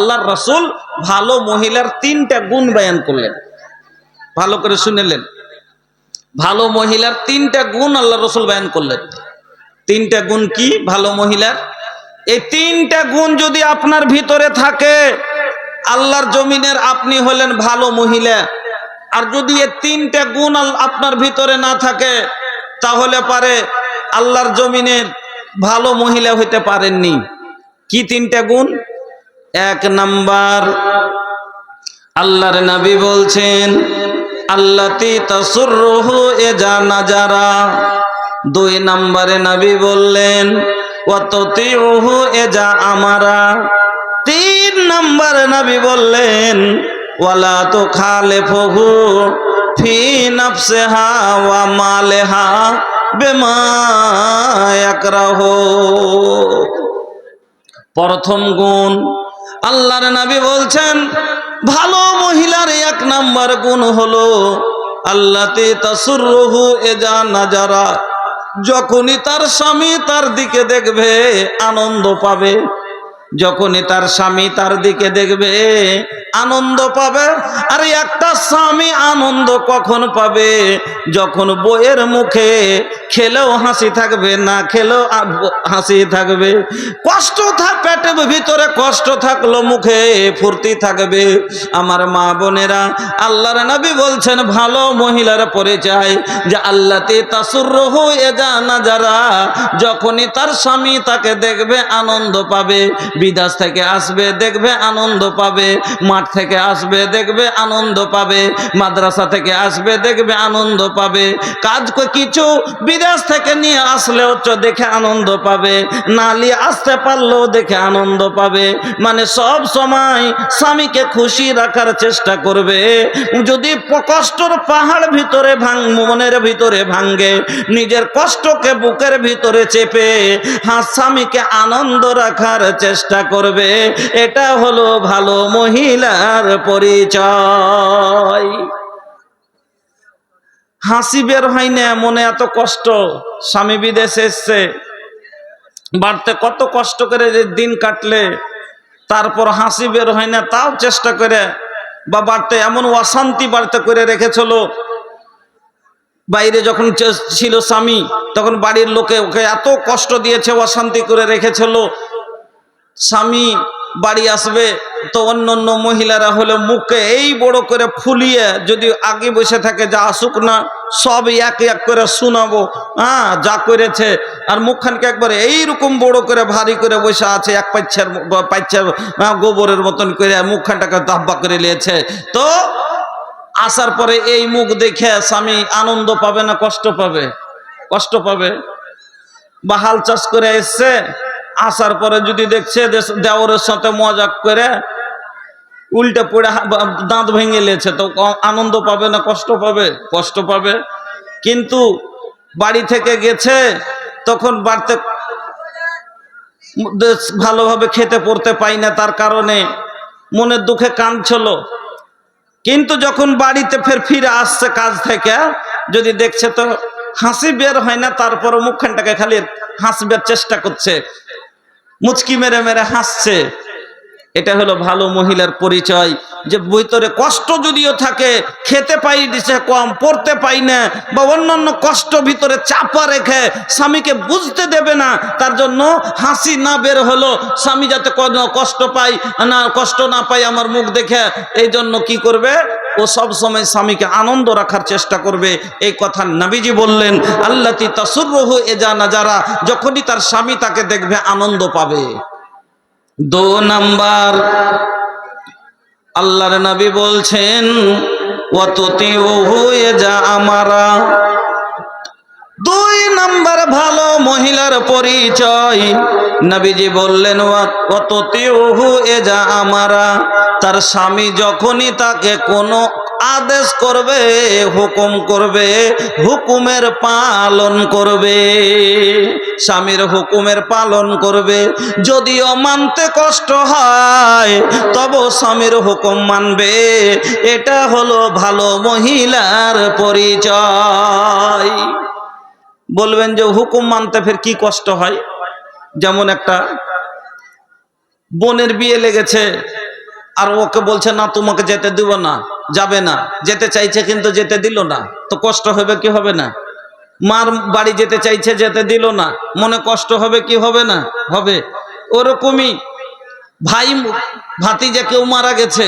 আল্লাহর রাসূল ভালো মহিলার 3টা গুণ বয়ান করলেন। ভালো করে শুনেলেন, ভালো মহিলার 3টা গুণ আল্লাহর রাসূল বয়ান করলেন। 3টা গুণ কি ভালো মহিলার? এই 3টা গুণ যদি আপনার ভিতরে থাকে, আল্লাহর জমিনের আপনি হলেন ভালো মহিলা। আর যদি এই 3টা গুণ আপনার ভিতরে না থাকে, তাহলে পারে আল্লাহর জমিনের ভালো মহিলা হইতে পারেননি। কি 3টা গুণ? 1 নাম্বার, আল্লাহর নবী বলছেন আল্লাতি তাসুররুহু ইজা নাজারা। 2 নম্বরে নবী বললেন ওয়াতুতিউহু ইজা আমারা। 3 নম্বরে নবী বললেন ওয়ালা তুখালিফুহু ফি নাফসিহা ওয়া মালিহা বিমা ইয়াকরাহু। প্রথম গুণ, আল্লাহর নবী বলছেন ভালো মহিলার 1 নাম্বার গুণ হলো আল্লাতি তাসুররুহু ইজা নাজারা। যখনই তার স্বামী তার দিকে দেখবে আনন্দ পাবে। যখনই তার স্বামী তার দিকে দেখবে আনন্দ পাবে। আর একটা স্বামী আনন্দ কখন পাবে? যখন বউয়ের মুখে খেলেও হাসি থাকবে, না খেলেও হাসি থাকবে। কষ্ট পেটের ভিতরে কষ্ট থাকলো, মুখে ফুর্তি থাকবে। আমার মা বোনেরা, আল্লাহর নবী বলছেন ভালো মহিলার পরিচয় যে আল্লাতি তাসুররুহু ইজা নাজারা। যখনই তার স্বামী তাকে দেখবে আনন্দ পাবে। বিদেশ থেকে আসবে দেখবে আনন্দ পাবে, মাঠ থেকে আসবে দেখবে আনন্দ পাবে, মাদ্রাসা থেকে আসবে দেখবে আনন্দ পাবে। কাজ কিছু বিদেশ থেকে নিয়ে আসলেও দেখে আনন্দ পাবে, না নিয়ে আসতে পারলেও দেখে আনন্দ পাবে। মানে সব সময় স্বামীকে খুশি রাখার চেষ্টা করবে। যদি কষ্টর পাহাড় ভিতরে মনের ভিতরে ভাঙ্গে, নিজের কষ্টকে বুকের ভিতরে চেপে স্বামীকে আনন্দ রাখার চেষ্টা করবে। এটা হলো ভালো মহিলার পরিচয়। হাসি বের হয় না, মনে এত কষ্ট। স্বামী বিদেশে এসছে, বাড়তে কত কষ্ট করে যে দিন কাটলে, তারপর হাসি বের হয় না, তাও চেষ্টা করে। বা বাড়তে এমন অশান্তি বাড়তে করে রেখেছিল। বাইরে যখন ছিল স্বামী, তখন বাড়ির লোকে ওকে এত কষ্ট দিয়েছে, অশান্তি করে রেখেছিল। স্বামী বাড়ি আসবে তো অন্য মহিলারা হলে মুখে এই বড় করে ফুলিয়ে যদি আগে বসে থাকে, যা আসুক না সব এক এক করে শোনাবো, যা করেছে। আর মুখখানকে একবারে এইরকম বড় করে ভারী করে বসে আছে, এক পাচ্ছের গোবরের মতন করে মুখখানটাকে দাব্বা করে নিয়েছে। তো আসার পরে এই মুখ দেখে স্বামী আনন্দ পাবে না কষ্ট পাবে? কষ্ট পাবে। বা হাল চাষ করে এসছে, আসার পরে যদি দেখছে দেওরের সাথে মজাক করে উল্টে পড়ে দাঁত ভেঙে নিয়েছে, তো আনন্দ পাবে না কষ্ট পাবে? কষ্ট পাবে। কিন্তু বাড়ি থেকে গেছে, তখন বাড়তে ভালোভাবে খেতে পড়তে পাই না, তার কারণে মনের দুঃখে কাঁদছিল। কিন্তু যখন বাড়িতে ফিরে আসছে কাজ থেকে, যদি দেখছে তো হাসি বের হয় না, তারপর মুখখানটাকে খালি হাসবার চেষ্টা করছে, মুচকি মেরে মেরে হাসছে। এটা হলো ভালো মহিলার পরিচয়। যে ভিতরে কষ্ট যদিও থাকে, খেতে পাই দিছে কম, পড়তে পাই না, বা অন্যান্য কষ্ট ভিতরে চাপা রেখে স্বামীকে বুঝতে দেবে না, তার জন্য হাসি না বের হলো। স্বামী যাতে কষ্ট পায় না, কষ্ট না পায় আমার মুখ দেখে, এই জন্য কি করবে? ও সব সময় স্বামীকে আনন্দ রাখার চেষ্টা করবে। এই কথা নবীজি বললেন আল্লাতি তাসুররুহু ইজা নাজারা। যখনই তার স্বামী তাকে দেখবে আনন্দ পাবে। 2 নাম্বার, আল্লাহর নবী বলছেন ওয়াতুতিউহু ইজা আমারা। 2 নাম্বার ভালো মহিলার পরিচয়, নবীজি বললেন ওয়াতুতিউহু ইজা আমারা। তার স্বামী যখনই তাকে কোনো আদেশ করবে, হুকুম করবে, হুকুমের পালন করবে। স্বামীর হুকুমের পালন করবে। যদিও মানতে কষ্ট হয়, তবু স্বামীর হুকুম মানবে। এটা হলো ভালো মহিলার পরিচয়। বলবেন যে হুকুম মানতে ফের কি কষ্ট হয়? যেমন একটা বোনের বিয়ে লেগেছে, আর ওকে বলছে না তোমাকে যেতে দিব না, যাবে না, যেতে চাইছে কিন্তু যেতে দিল না, তো কষ্ট হবে কি হবে না? মার বাড়ি যেতে চাইছে, যেতে দিল না, মনে কষ্ট হবে কি হবে না? হবে। ওরকমই ভাই ভাতিজা কেউ মারা গেছে,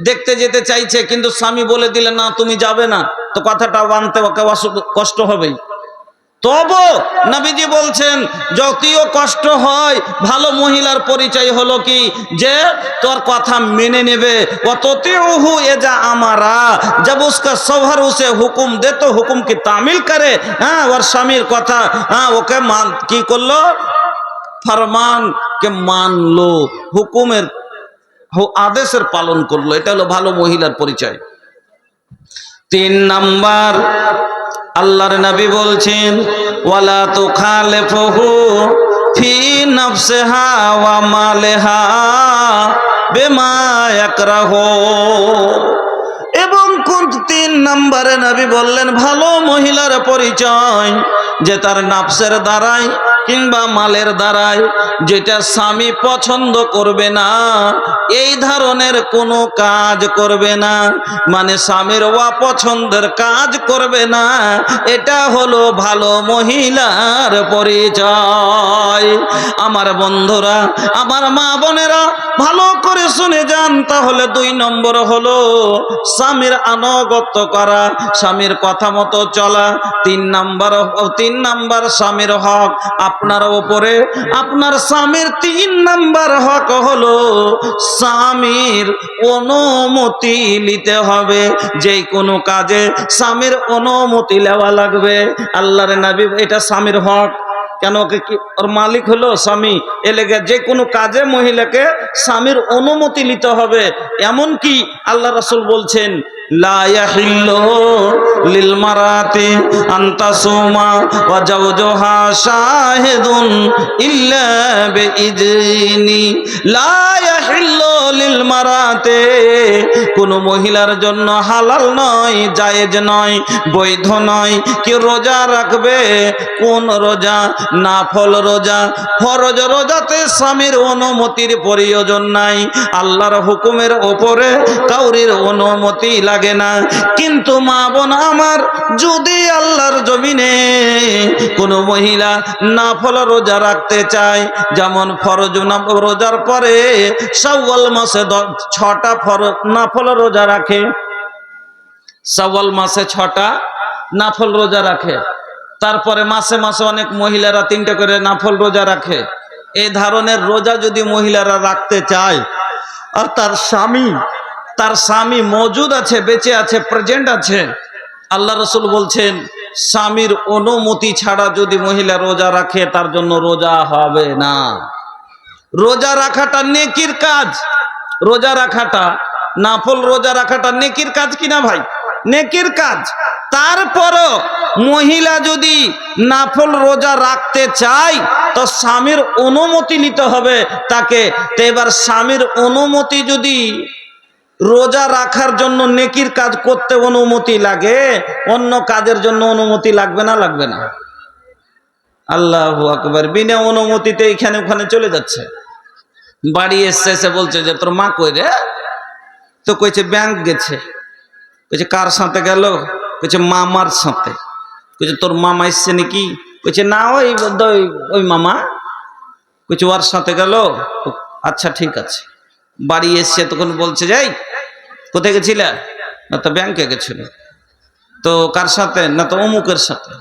দেখতে যেতে চাইছে কিন্তু স্বামী বলে দিলে না তুমি যাবে না, তো কথাটা মানতে ওকে কষ্ট হবেই। তবু নবীজি বলছেন যতই কষ্ট হয়, ভালো মহিলার পরিচয় হলো কি, যে তোর কথা মেনে নেবে। অততিউহু এজা আমারা, जब उसका शौहर उसे हुक्म दे तो हुक्म की तामील करे। হ্যাঁ, ওর স্বামীর কথা ওকে কি করলো? ফরমান কে মানলো, হুকুমের আদেশের পালন করলো। এটা হলো ভালো মহিলার পরিচয়। 3 নাম্বার, আল্লাহর নবী বলছেন ওয়ালা তুখালিফুহু ফি নাফসিহা ওয়া মালিহা বিমা ইয়াকরাহু। এবং কোন 3 নম্বরে নবী বললেন ভালো মহিলার পরিচয়, যে তার নাফসের দ্বারাই কিংবা মালের দ্বারাই যেটা স্বামী পছন্দ করবে না এই ধরনের কোনো কাজ করবে না, মানে স্বামীর অপছন্দের কাজ করবে না। এটা হলো ভালো মহিলার পরিচয়। আমার বন্ধুরা, আমার মা বোনেরা, ভালো করে শুনে যান। তাহলে 2 নম্বর হলো স্বামীর আনুগত্য করা, স্বামীর কথা মতো চলা। 3 নাম্বার স্বামীর হক আপনার উপরে। আপনার স্বামীর 3 নাম্বার হক হলো স্বামীর অনুমতি নিতে হবে। যে কোনো কাজে স্বামীর অনুমতি নেওয়া লাগবে। আল্লাহর নবী, এটা স্বামীর হক। কেন? কি ওর মালিক হলো স্বামী, এ লেগে যে কোনো কাজে মহিলাকে স্বামীর অনুমতি নিতে হবে। এমন কি আল্লাহ রাসূল বলছেন লা ইয়াহিল্লু লিল মারাতি আন তাসুমা ওয়া জাওজুহা শাহিদুন ইল্লা বিইজনি। লা ইয়াহিল্লু লিল মারাতি, কোন মহিলার জন্য হালাল নয়, জায়েজ নয়, বৈধ নয় কি রোজা রাখবে। কোন রোজা? নাফল রোজা। ফরজ রোজাতে স্বামীর অনুমতির প্রয়োজন নাই, আল্লাহর হুকুমের ওপরে কাউরির অনুমতি লাগে না। কিন্তু মা বোন আমার, যদি আল্লাহর জমিনে কোনো মহিলা নাফল রোজা রাখতে চায়, যেমন ফরজ রোজার পরে শাওয়াল মাসে 6টা ফরজ নাফল রোজা রাখে, শাওয়াল মাসে 6টা নাফল রোজা রাখে, তারপরে মাসে মাসে অনেক মহিলারা 3টা করে নাফল রোজা রাখে। এই ধরনের রোজা যদি মহিলারা রাখতে চায়, আর তার স্বামী মজুদ আছে, বেঁচে আছে, প্রেজেন্ট আছে, আল্লাহ রাসূল বলছেন স্বামীর অনুমতি ছাড়া যদি মহিলা রোজা রাখে তার জন্য রোজা হবে না। রোজা রাখাটা নেকির কাজ। রোজা রাখাটা, নাফল রোজা রাখাটা নেকির কাজ কিনা ভাই? নেকির কাজ। তারপরও মহিলা যদি নাফল রোজা রাখতে চায় তো স্বামীর অনুমতি নিতে হবে তাকে। তো এবার স্বামীর অনুমতি যদি রোজা রাখার জন্য নেকির কাজ করতে অনুমতি লাগে, অন্য কাজের জন্য অনুমতি লাগবে না? লাগবে না। আল্লাহু আকবার। বিনা অনুমতিতে এখানে ওখানে চলে যাচ্ছে। বাড়ি এসে বলছে যে তোর মা কই রে? তো কইছে ব্যাংক গেছে। কইছে কার সাথে গেল? কইছে মামার সাথে। কইছে তোর মামা এসছে নাকি? কইছে না, ওই মামা। কইছে ওর সাথে গেল? আচ্ছা ঠিক আছে। বাড়ি এসছে তখন বলছে যাই কোথায় গেছিলে? না তো ব্যাংকে গেছিল। তো কার সাথে? না তো অমুকের সাথে।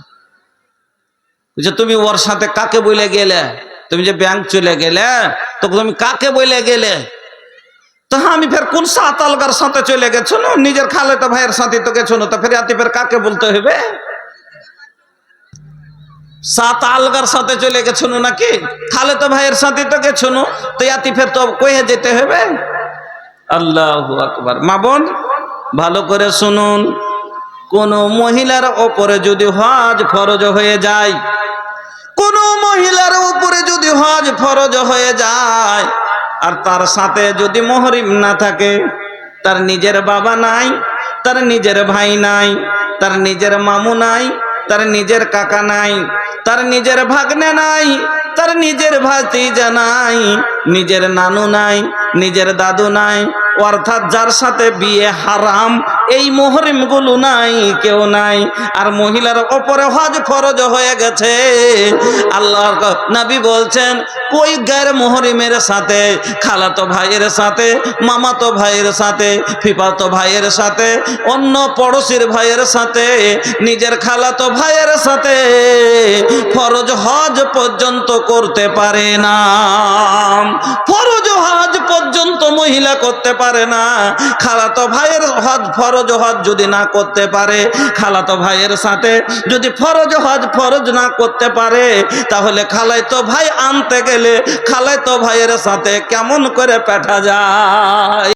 কইছে তুমি ওর সাথে কাকে বলে গেলে? তুমি যে ব্যাংক চলে গেলে তো তুমি কাকে বলে গেলে? তো আমি ফের কোন 7 আলগার সাথে চলে গেছো না? নিজের খালেতা ভাইয়ের সাথে তো গেছো না, তো ফের আতি ফের কাকে বলতে হবে? 7 আলগার সাথে চলে গেছো নাকি? খালেতা ভাইয়ের সাথে তো গেছো না, তো আতি ফের তো কয়ে যেতে হবে। আল্লাহু আকবার। মা বোন ভালো করে শুনুন, কোন মহিলার ওপরে যদি হজ ফরজ হয়ে যায়, কোন মহিলার উপরে যদি হজ ফরজ হয়ে যায়, আর তার সাথে যদি মুহরিম না থাকে, তার নিজের বাবা নাই, তার নিজের ভাই নাই, তার নিজের মামু নাই, তার নিজের কাকা নাই, তার নিজের ভাগ্নে নাই, তার নিজের ভাতিজা নাই, নিজের নানু নাই, নিজের দাদু নাই, অর্থাৎ যার সাথে বিয়ে হারাম এই মুহরিম গুলো নাই, কেউ নাই। আর মহিলার উপরে হজ ফরজ হয়ে গেছে। আল্লাহর নবী বলছেন কোই গায়ের মুহরিমের সাথে, খালাতো ভাইয়ের সাথে, মামাতো ভাইয়ের সাথে, ফিফাতো ভাইয়ের সাথে, অন্য পড়োশির ভাইয়ের সাথে, নিজের খালাতো ভাইয়ের সাথে ফরজ হজ পর্যন্ত করতে পারে না। ফরজ হজ পর্যন্ত মহিলা করতে পারে না। খালাতো ভাইয়ের হজ ফরজ হজ যদি না করতে পারে, খালাতো ভাইয়ের সাথে যদি ফরজ হজ ফরজ না করতে পারে, তাহলে খালাতো ভাই আনতে গেলে খালাতো ভাইয়ের সাথে কেমন করে পেটা যায়?